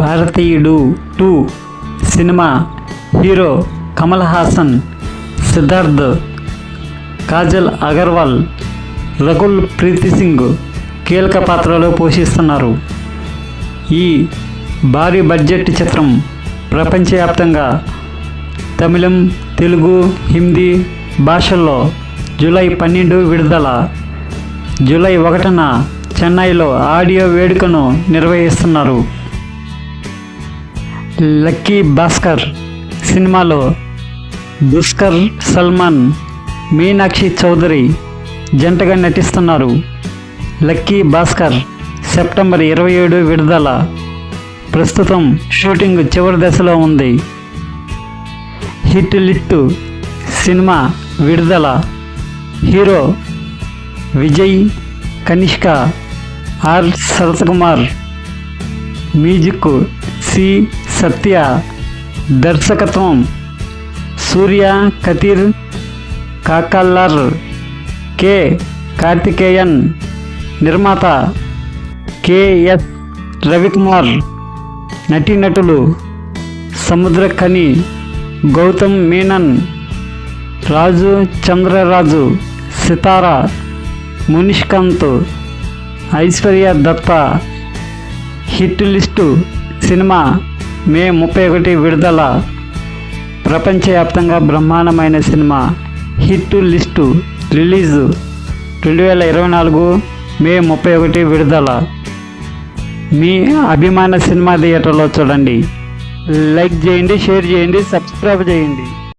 భారతీయుడు 2 cinema hero Kamal Haasan, Siddharth, Kajal Agarwal, Rakul Preet Singh కీలక పాత్రలో పోషిస్తున్నారు. ఈ భారీ బడ్జెట్ చిత్రం ప్రపంచవ్యాప్తంగా తమిళం, తెలుగు, హిందీ భాషల్లో జూలై 12 విడుదల. జూలై 1న చెన్నైలో ఆడియో వేడుకను నిర్వహిస్తున్నారు. లక్కీ భాస్కర్ సినిమాలో దుష్కర్ సల్మాన్, మీనాక్షి చౌదరి జంటగా నటిస్తున్నారు. లక్కీ భాస్కర్ సెప్టెంబర్ 27 విడుదల. ప్రస్తుతం షూటింగ్ చివరి దశలో ఉంది. హిట్ లిస్ట్ సినిమా విడుదల. Hero Vijay, Kanishka, R Sarathkumar, music C Sathya, దర్శకత్వం సూర్య కతీర్, కాకల్లార్, కె కార్తికేయన్, నిర్మాత కెఎస్ రవికుమార్. నటీనటులు సముద్రఖని, గౌతమ్ మీనన్, రాజు చంద్రరాజు, సితారా, మునిష్కాంత్, ఐశ్వర్య దత్త. హిట్ లిస్టు సినిమా మే 31 విడుదల. ప్రపంచవ్యాప్తంగా బ్రహ్మాండమైన సినిమా. హిట్ లిస్టు రిలీజు 2024 మే 31 విడుదల. మీ అభిమాన సినిమా థియేటర్లో చూడండి. లైక్ చేయండి, షేర్ చేయండి, సబ్స్క్రైబ్ చేయండి.